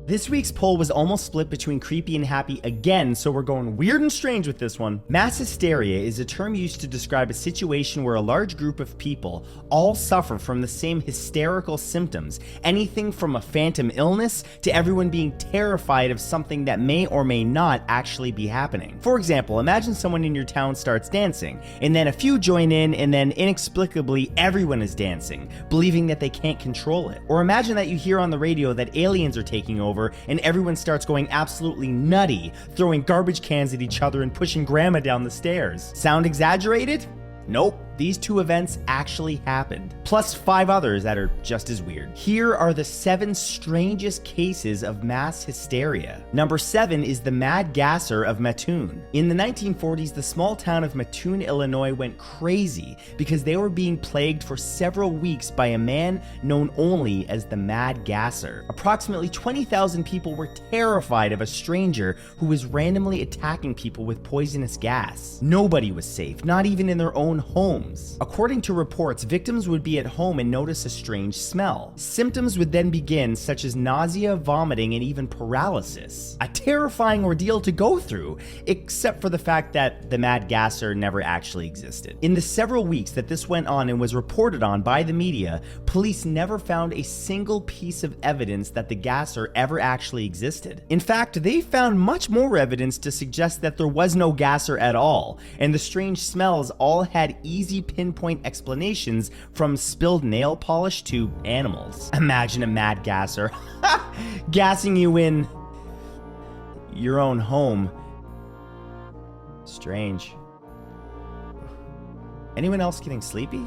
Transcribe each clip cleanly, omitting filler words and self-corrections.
This week's poll was almost split between creepy and happy again, so we're going weird and strange with this one. Mass hysteria is a term used to describe a situation where a large group of people all suffer from the same hysterical symptoms, anything from a phantom illness to everyone being terrified of something that may or may not actually be happening. For example, imagine someone in your town starts dancing, and then a few join in, and then inexplicably everyone is dancing, believing that they can't control it. Or imagine that you hear on the radio that aliens are taking over and everyone starts going absolutely nutty, throwing garbage cans at each other and pushing grandma down the stairs. Sound exaggerated? Nope. These two events actually happened, plus 5 others that are just as weird. Here are the 7 strangest cases of mass hysteria. Number 7 is the Mad Gasser of Mattoon. In the 1940s, the small town of Mattoon, Illinois went crazy because they were being plagued for several weeks by a man known only as the Mad Gasser. Approximately 20,000 people were terrified of a stranger who was randomly attacking people with poisonous gas. Nobody was safe, not even in their own homes. According to reports, victims would be at home and notice a strange smell. Symptoms would then begin, such as nausea, vomiting, and even paralysis. A terrifying ordeal to go through, except for the fact that the Mad Gasser never actually existed. In the several weeks that this went on and was reported on by the media, police never found a single piece of evidence that the Gasser ever actually existed. In fact, they found much more evidence to suggest that there was no Gasser at all, and the strange smells all had easy pinpoint explanations, from spilled nail polish to animals. Imagine a Mad Gasser gassing you in your own home. Strange. Anyone else getting sleepy?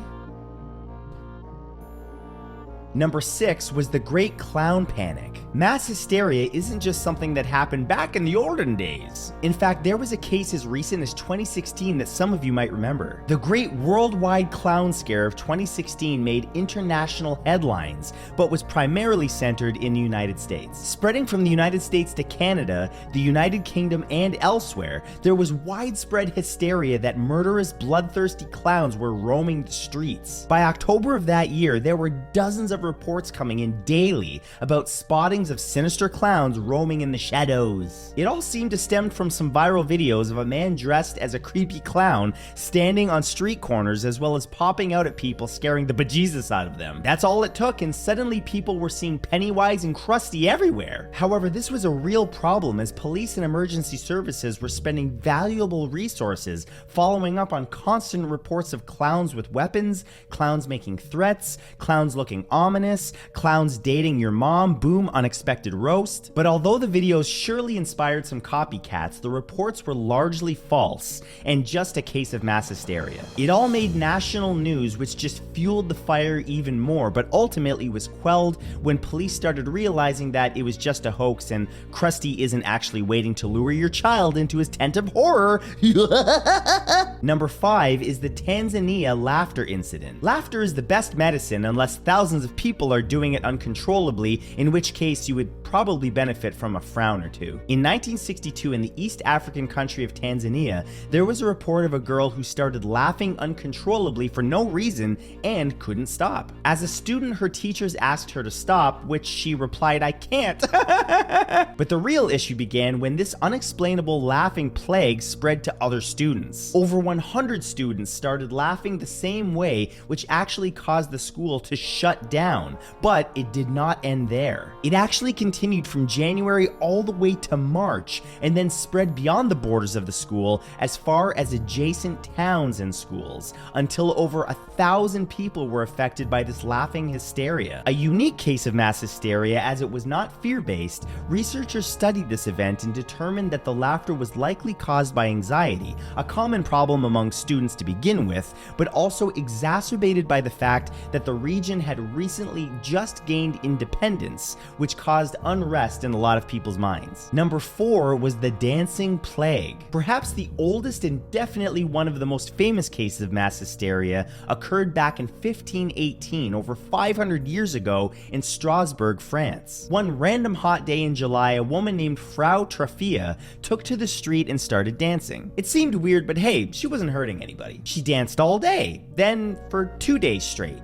Number 6 was the Great Clown Panic. Mass hysteria isn't just something that happened back in the olden days. In fact, there was a case as recent as 2016 that some of you might remember. The Great Worldwide Clown Scare of 2016 made international headlines, but was primarily centered in the United States. Spreading from the United States to Canada, the United Kingdom, and elsewhere, there was widespread hysteria that murderous, bloodthirsty clowns were roaming the streets. By October of that year, there were dozens of reports coming in daily about spottings of sinister clowns roaming in the shadows. It all seemed to stem from some viral videos of a man dressed as a creepy clown standing on street corners, as well as popping out at people, scaring the bejesus out of them. That's all it took, and suddenly people were seeing Pennywise and Krusty everywhere. However, this was a real problem, as police and emergency services were spending valuable resources following up on constant reports of clowns with weapons, clowns making threats, clowns looking ominous, clowns dating your mom, boom, unexpected roast. But although the videos surely inspired some copycats, the reports were largely false and just a case of mass hysteria. It all made national news, which just fueled the fire even more, but ultimately was quelled when police started realizing that it was just a hoax and Krusty isn't actually waiting to lure your child into his tent of horror. Number 5 is the Tanzania laughter incident. Laughter is the best medicine unless thousands of people are doing it uncontrollably, in which case you would probably benefit from a frown or two. In 1962, in the East African country of Tanzania, there was a report of a girl who started laughing uncontrollably for no reason and couldn't stop. As a student, her teachers asked her to stop, which she replied, "I can't." But the real issue began when this unexplainable laughing plague spread to other students. Over 100 students started laughing the same way, which actually caused the school to shut down, but it did not end there. It actually continued from January all the way to March, and then spread beyond the borders of the school as far as adjacent towns and schools, until over 1,000 people were affected by this laughing hysteria. A unique case of mass hysteria, as it was not fear-based. Researchers studied this event and determined that the laughter was likely caused by anxiety, a common problem among students to begin with, but also exacerbated by the fact that the region had recently just gained independence, which caused unrest in a lot of people's minds. Number 4 was the dancing plague. Perhaps the oldest and definitely one of the most famous cases of mass hysteria occurred back in 1518, over 500 years ago in Strasbourg, France. One random hot day in July, a woman named Frau Trafia took to the street and started dancing. It seemed weird, but hey, she wasn't hurting anybody. She danced all day, then for 2 days straight.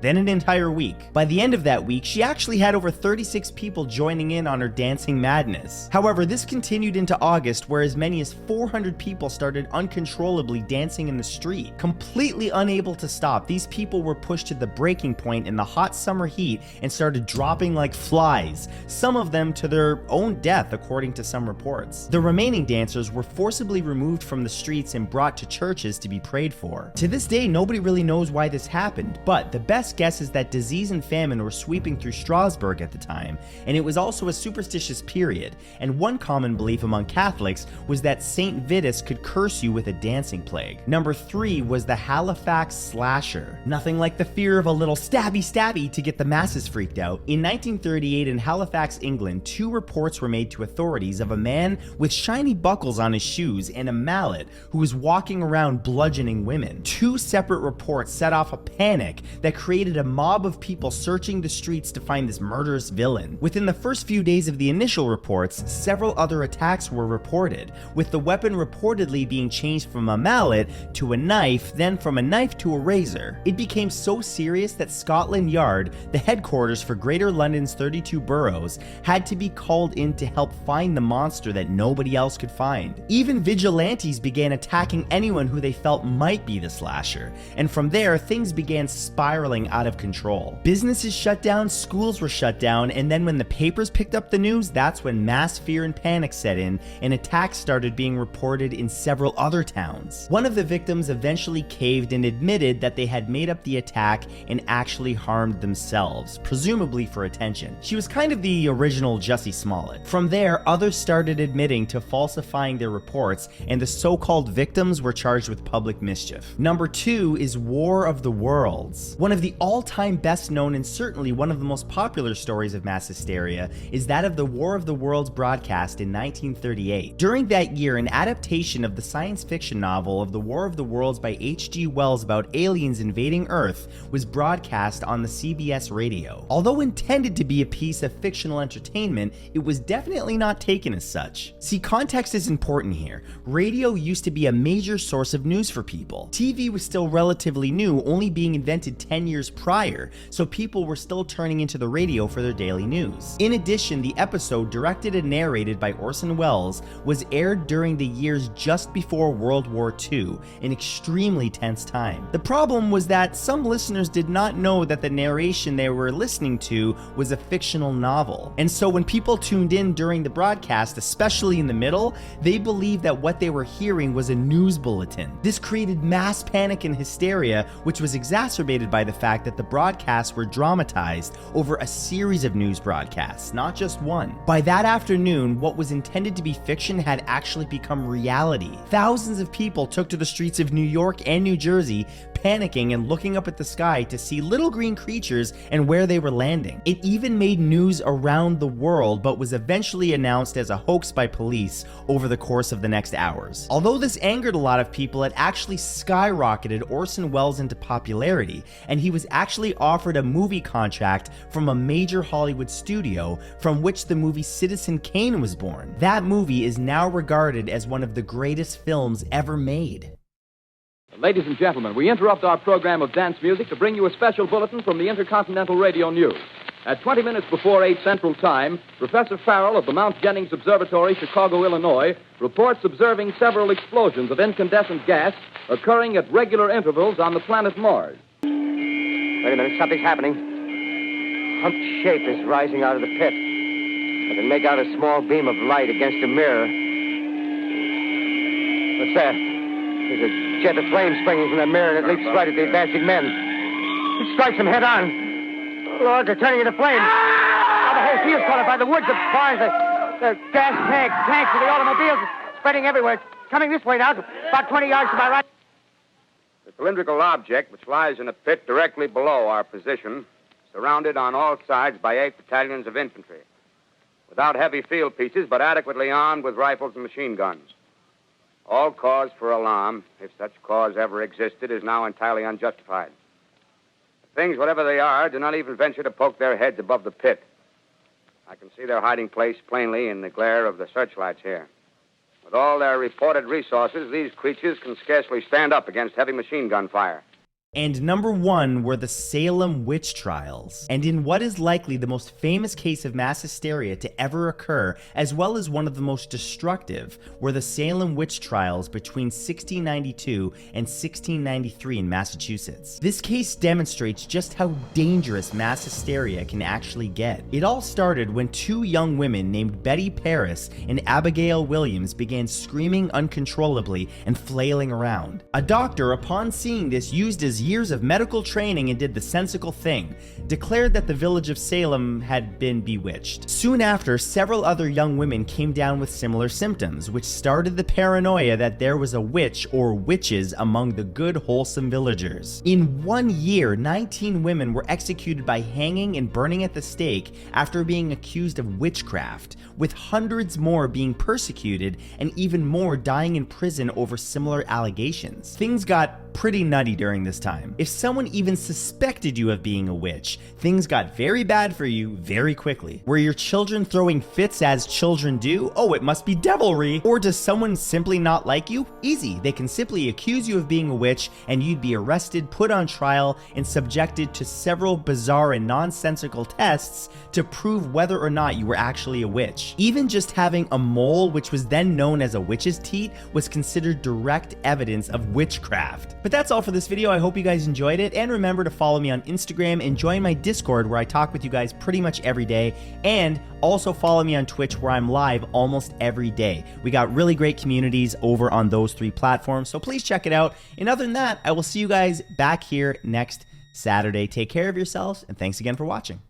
then an entire week. By the end of that week, she actually had over 36 people joining in on her dancing madness. However, this continued into August, where as many as 400 people started uncontrollably dancing in the street. Completely unable to stop, these people were pushed to the breaking point in the hot summer heat and started dropping like flies, some of them to their own death according to some reports. The remaining dancers were forcibly removed from the streets and brought to churches to be prayed for. To this day, nobody really knows why this happened, but the best guess is that disease and famine were sweeping through Strasbourg at the time, and it was also a superstitious period, and one common belief among Catholics was that Saint Vitus could curse you with a dancing plague. Number 3 was the Halifax Slasher. Nothing like the fear of a little stabby stabby to get the masses freaked out. In 1938 in Halifax, England, 2 reports were made to authorities of a man with shiny buckles on his shoes and a mallet who was walking around bludgeoning women. 2 separate reports set off a panic that created a mob of people searching the streets to find this murderous villain. Within the first few days of the initial reports, several other attacks were reported, with the weapon reportedly being changed from a mallet to a knife, then from a knife to a razor. It became so serious that Scotland Yard, the headquarters for Greater London's 32 boroughs, had to be called in to help find the monster that nobody else could find. Even vigilantes began attacking anyone who they felt might be the slasher, and from there things began spiraling out of control. Businesses shut down, schools were shut down, and then when the papers picked up the news, that's when mass fear and panic set in, and attacks started being reported in several other towns. One of the victims eventually caved and admitted that they had made up the attack and actually harmed themselves, presumably for attention. She was kind of the original Jussie Smollett. From there, others started admitting to falsifying their reports, and the so-called victims were charged with public mischief. Number 2 is War of the Worlds. One of the all-time best known and certainly one of the most popular stories of mass hysteria is that of the War of the Worlds broadcast in 1938. During that year, an adaptation of the science fiction novel of the War of the Worlds by H.G. Wells about aliens invading Earth was broadcast on the CBS radio. Although intended to be a piece of fictional entertainment, it was definitely not taken as such. See, context is important here. Radio used to be a major source of news for people. TV was still relatively new, only being invented 10 years prior, so people were still turning into the radio for their daily news. In addition, the episode, directed and narrated by Orson Welles, was aired during the years just before World War II, an extremely tense time. The problem was that some listeners did not know that the narration they were listening to was a fictional novel, and so when people tuned in during the broadcast, especially in the middle, they believed that what they were hearing was a news bulletin. This created mass panic and hysteria, which was exacerbated by the fact that the broadcasts were dramatized over a series of news broadcasts, not just one. By that afternoon, what was intended to be fiction had actually become reality. Thousands of people took to the streets of New York and New Jersey, panicking and looking up at the sky to see little green creatures and where they were landing. It even made news around the world, but was eventually announced as a hoax by police over the course of the next hours. Although this angered a lot of people, it actually skyrocketed Orson Welles into popularity, and he was actually offered a movie contract from a major Hollywood studio from which the movie Citizen Kane was born. That movie is now regarded as one of the greatest films ever made. Ladies and gentlemen, we interrupt our program of dance music to bring you a special bulletin from the Intercontinental Radio News. At 20 minutes before 8 Central Time, Professor Farrell of the Mount Jennings Observatory, Chicago, Illinois, reports observing several explosions of incandescent gas occurring at regular intervals on the planet Mars. Wait a minute, something's happening. Humped shape is rising out of the pit. I can make out a small beam of light against a mirror. What's that? There's a jet of flame springing from the mirror, and it leaps right at the advancing men. It strikes them head on. Lord, they're turning into flames. Now the whole field's caught up by the woods, the barns, the gas tanks of the automobiles, spreading everywhere. It's coming this way now, about 20 yards to my right. The cylindrical object, which lies in a pit directly below our position, surrounded on all sides by 8 battalions of infantry, without heavy field pieces, but adequately armed with rifles and machine guns. All cause for alarm, if such cause ever existed, is now entirely unjustified. Things, whatever they are, do not even venture to poke their heads above the pit. I can see their hiding place plainly in the glare of the searchlights here. With all their reported resources, these creatures can scarcely stand up against heavy machine gun fire. And number 1 were the Salem witch trials. And in what is likely the most famous case of mass hysteria to ever occur, as well as one of the most destructive, were the Salem witch trials between 1692 and 1693 in Massachusetts. This case demonstrates just how dangerous mass hysteria can actually get. It all started when 2 young women named Betty Paris and Abigail Williams began screaming uncontrollably and flailing around. A doctor, upon seeing this, used his years of medical training and did the sensical thing, declared that the village of Salem had been bewitched. Soon after, several other young women came down with similar symptoms, which started the paranoia that there was a witch or witches among the good, wholesome villagers. In 1 year, 19 women were executed by hanging and burning at the stake after being accused of witchcraft, with hundreds more being persecuted and even more dying in prison over similar allegations. Things got pretty nutty during this time. If someone even suspected you of being a witch, things got very bad for you very quickly. Were your children throwing fits as children do? Oh, it must be devilry. Or does someone simply not like you? Easy. They can simply accuse you of being a witch and you'd be arrested, put on trial, and subjected to several bizarre and nonsensical tests to prove whether or not you were actually a witch. Even just having a mole, which was then known as a witch's teat, was considered direct evidence of witchcraft. But that's all for this video. I hope you guys enjoyed it, and remember to follow me on Instagram and join my Discord where I talk with you guys pretty much every day, and also follow me on Twitch where I'm live almost every day. We got really great communities over on those 3 platforms, so please check it out. And other than that, I will see you guys back here next Saturday. Take care of yourselves, and thanks again for watching.